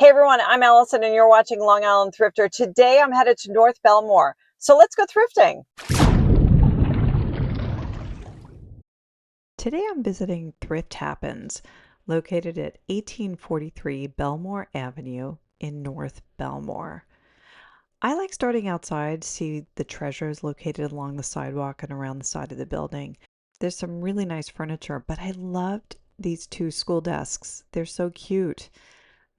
Hey everyone, I'm Allison and you're watching Long Island Thrifter. Today I'm headed to North Bellmore. So let's go thrifting. Today I'm visiting Thrift Happens, located at 1843 Bellmore Avenue in North Bellmore. I like starting outside to see the treasures located along the sidewalk and around the side of the building. There's some really nice furniture, but I loved these two school desks. They're so cute.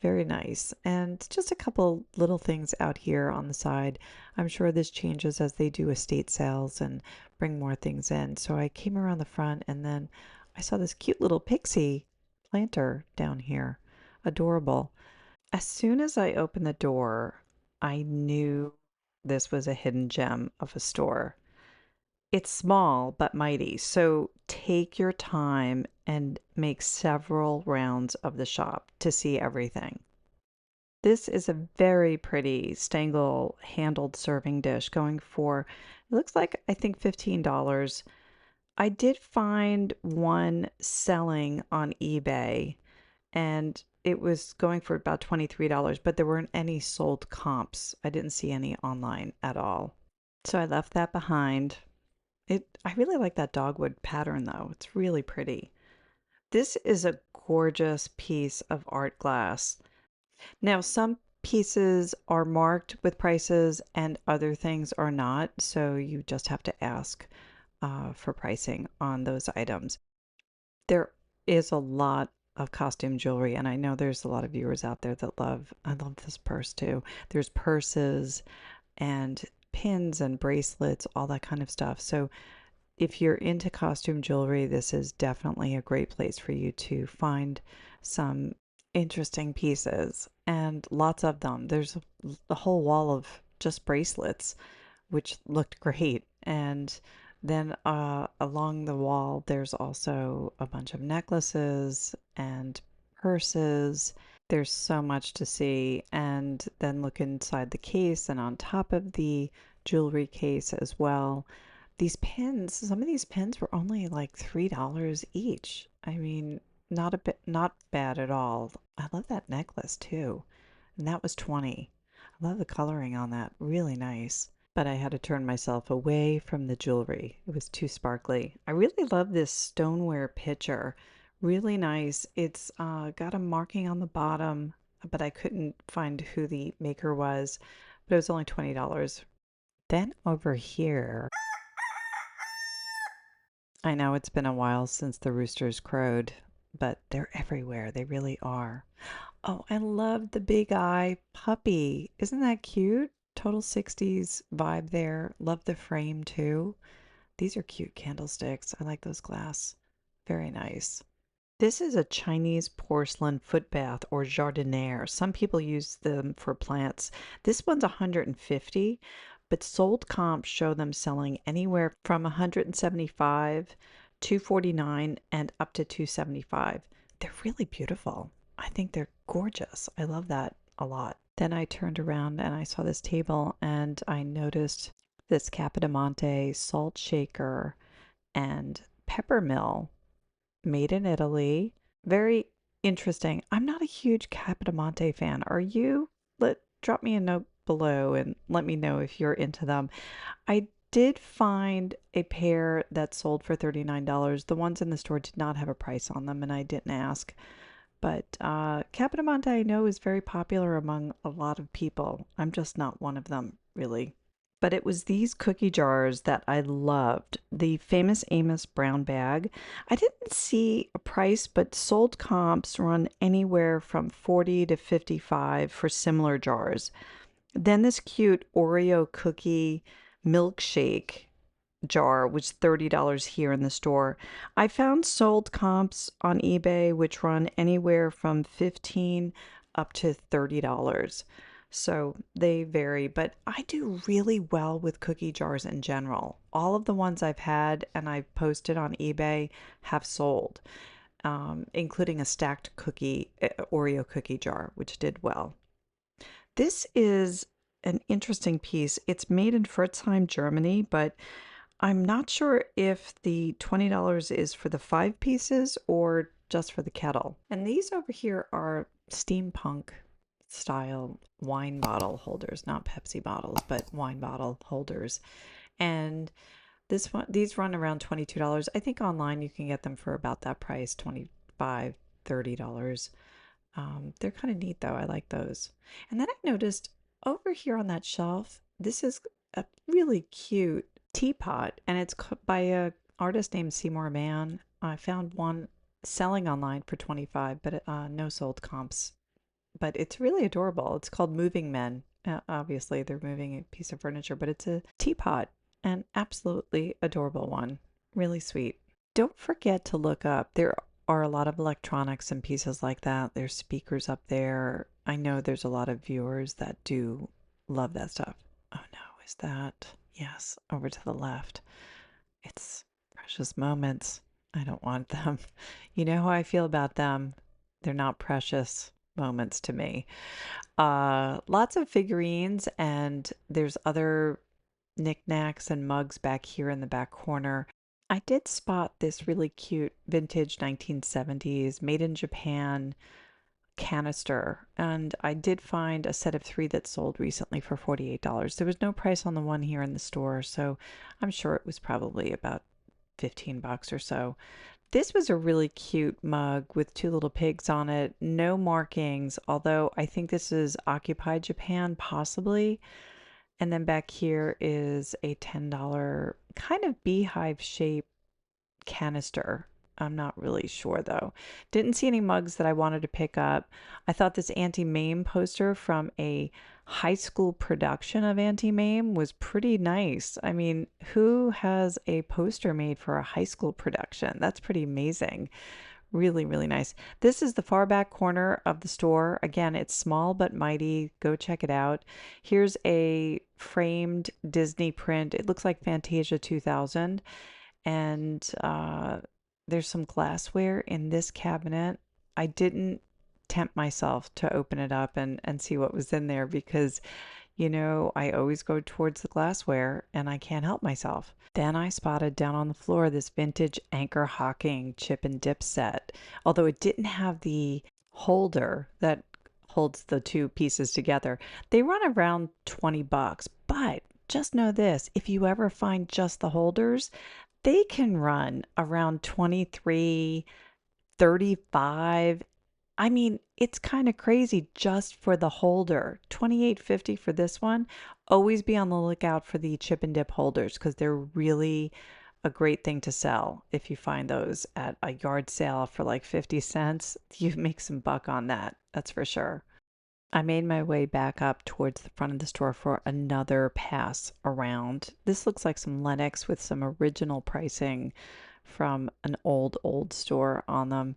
Very nice. And just a couple little things out here on the side. I'm sure this changes as they do estate sales and bring more things in. So I came around the front and then I saw this cute little pixie planter down here. Adorable. As soon as I opened the door, I knew this was a hidden gem of a store. It's small but mighty, so take your time and make several rounds of the shop to see everything. This is a very pretty Stengel handled serving dish going for, it looks like, I think $15. I did find one selling on eBay and it was going for about $23, but there weren't any sold comps. I didn't see any online at all. So I left that behind. I really like that dogwood pattern though. It's really pretty. This is a gorgeous piece of art glass. Now, some pieces are marked with prices and other things are not, so you just have to ask for pricing on those items. There is a lot of costume jewelry, and I know there's a lot of viewers out there that I love this purse too. There's purses and pins and bracelets, all that kind of stuff. So if you're into costume jewelry, this is definitely a great place for you to find some interesting pieces and lots of them. There's a whole wall of just bracelets, which looked great. And then along the wall, there's also a bunch of necklaces and purses. There's so much to see. And then look inside the case and on top of the jewelry case as well. These pins, some of these pins were only like $3 each. I mean, not bad at all. I love that necklace too. And that was 20. I love the coloring on that. Really nice. But I had to turn myself away from the jewelry. It was too sparkly. I really love this stoneware pitcher. Really nice. It's got a marking on the bottom, but I couldn't find who the maker was. But it was only $20. Then over here, I know it's been a while since the roosters crowed, but they're everywhere. They really are. Oh, I love the big eye puppy. Isn't that cute? Total 60s vibe there. Love the frame too. These are cute candlesticks. I like those glass. Very nice. This is a Chinese porcelain foot bath or jardiniere. Some people use them for plants. This one's 150, but sold comps show them selling anywhere from 175, 249, and up to 275. They're really beautiful. I think they're gorgeous. I love that a lot. Then I turned around and I saw this table and I noticed this Capodimonte salt shaker and pepper mill made in Italy. Very interesting. I'm not a huge Capodimonte fan. Are you? Drop me a note below and let me know if you're into them. I did find a pair that sold for $39. The ones in the store did not have a price on them, and I didn't ask. But Capodimonte I know is very popular among a lot of people. I'm just not one of them, really. But it was these cookie jars that I loved. The famous Amos brown bag. I didn't see a price, but sold comps run anywhere from 40 to 55 for similar jars. Then this cute Oreo cookie milkshake jar was $30 here in the store. I found sold comps on eBay which run anywhere from 15 up to $30. So they vary, but I do really well with cookie jars in general. All of the ones I've had and I've posted on eBay have sold, including a stacked Oreo cookie jar, which did well. This is an interesting piece. It's made in Pforzheim, Germany, but I'm not sure if the $20 is for the 5 pieces or just for the kettle. And these over here are steampunk style wine bottle holders, not Pepsi bottles, but wine bottle holders. And these run around $22. I think online you can get them for about that price, 25, $30. They're kind of neat though. I like those. And then I noticed over here on that shelf, this is a really cute teapot, and it's by a artist named Seymour Man. I found one selling online for 25, but no sold comps. But it's really adorable. It's called Moving Men. Obviously, they're moving a piece of furniture, but it's a teapot, an absolutely adorable one. Really sweet. Don't forget to look up. There are a lot of electronics and pieces like that. There's speakers up there. I know there's a lot of viewers that do love that stuff. Oh no, is that? Yes, over to the left. It's precious moments. I don't want them. You know how I feel about them. They're not precious moments to me. Lots of figurines, and there's other knickknacks and mugs back here in the back corner. I did spot this really cute vintage 1970s made in Japan canister, and I did find a set of 3 that sold recently for $48. There was no price on the one here in the store, so I'm sure it was probably about 15 bucks or so. This was a really cute mug with 2 little pigs on it, no markings, although I think this is Occupied Japan, possibly. And then back here is a $10 kind of beehive shape canister. I'm not really sure though. Didn't see any mugs that I wanted to pick up. I thought this Auntie Mame poster from a high school production of Auntie Mame was pretty nice. I mean, who has a poster made for a high school production? That's pretty amazing. Really, really nice. This is the far back corner of the store. Again, it's small but mighty. Go check it out. Here's a framed Disney print. It looks like Fantasia 2000. And there's some glassware in this cabinet. I didn't tempt myself to open it up and see what was in there because, I always go towards the glassware and I can't help myself. Then I spotted down on the floor this vintage Anchor Hocking chip and dip set. Although it didn't have the holder that holds the 2 pieces together, they run around 20 bucks. But just know this, if you ever find just the holders, they can run around 23, 35. I mean, it's kind of crazy just for the holder. 28.50 for this one. Always be on the lookout for the chip and dip holders because they're really a great thing to sell. If you find those at a yard sale for like 50 cents, you make some buck on that. That's for sure. I made my way back up towards the front of the store for another pass around. This looks like some Lennux with some original pricing from an old store on them.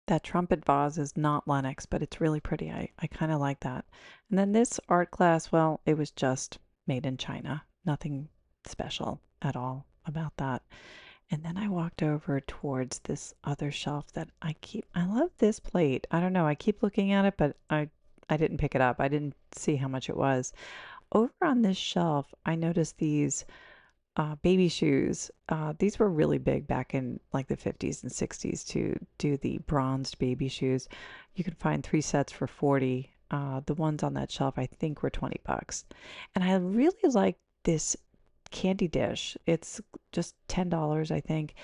That trumpet vase is not Lennux, but it's really pretty. I kind of like that. And then this art glass, well, it was just made in China. Nothing special at all about that. And then I walked over towards this other shelf that I love this plate. I don't know, I keep looking at it, but I didn't pick it up. I didn't see how much it was. Over on this shelf, I noticed these baby shoes. These were really big back in like the 50s and 60s to do the bronzed baby shoes. You can find 3 sets for 40. The ones on that shelf I think were 20 bucks. And I really like this candy dish. It's just $10, I think.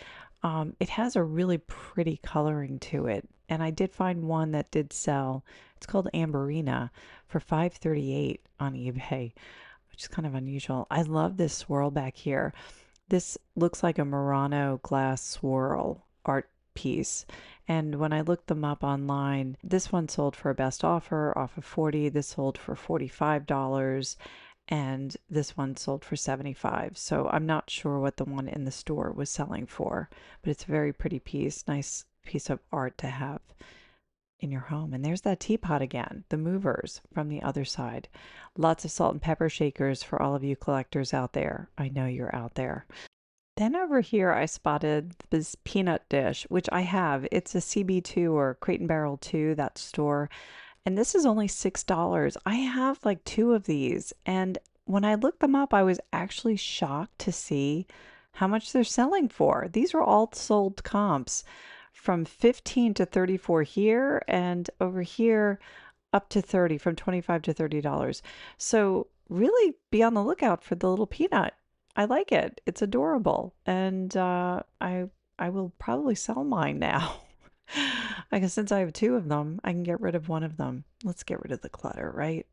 It has a really pretty coloring to it. And I did find one that did sell. It's called Amberina for $5.38 on eBay, which is kind of unusual. I love this swirl back here. This looks like a Murano glass swirl art piece. And when I looked them up online, this one sold for a best offer off of 40. This sold for $45 and this one sold for 75. So I'm not sure what the one in the store was selling for, but it's a very pretty piece, nice piece of art to have in your home. And there's that teapot again, the movers from the other side. Lots of salt and pepper shakers for all of you collectors out there. I know you're out there. Then over here, I spotted this peanut dish, which I have. It's a CB2 or Crate and Barrel 2, that store. And this is only $6. I have like 2 of these. And when I looked them up, I was actually shocked to see how much they're selling for. These are all sold comps from 15 to 34 here. And over here, up to 30, from 25 to $30. So really be on the lookout for the little peanut. I like it. It's adorable. And I will probably sell mine now. I guess since I have two of them, I can get rid of one of them. Let's get rid of the clutter, right?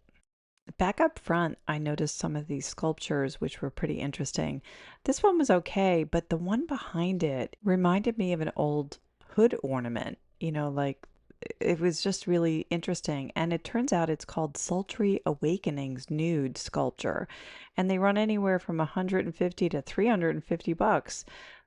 Back up front, I noticed some of these sculptures, which were pretty interesting. This one was okay, but the one behind it reminded me of an old hood ornament. Like it was just really interesting. And it turns out it's called Sultry Awakenings Nude Sculpture. And they run anywhere from 150 to 350 bucks.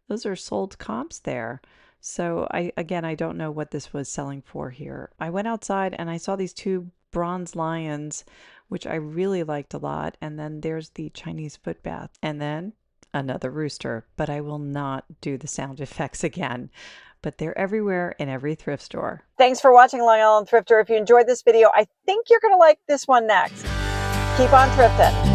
Those are sold comps there. So I don't know what this was selling for here. I went outside and I saw these two bronze lions, which I really liked a lot. And then there's the Chinese foot bath. And then another rooster, but I will not do the sound effects again. But they're everywhere in every thrift store. Thanks for watching Long Island Thrifter. If you enjoyed this video, I think you're going to like this one next. Keep on thrifting.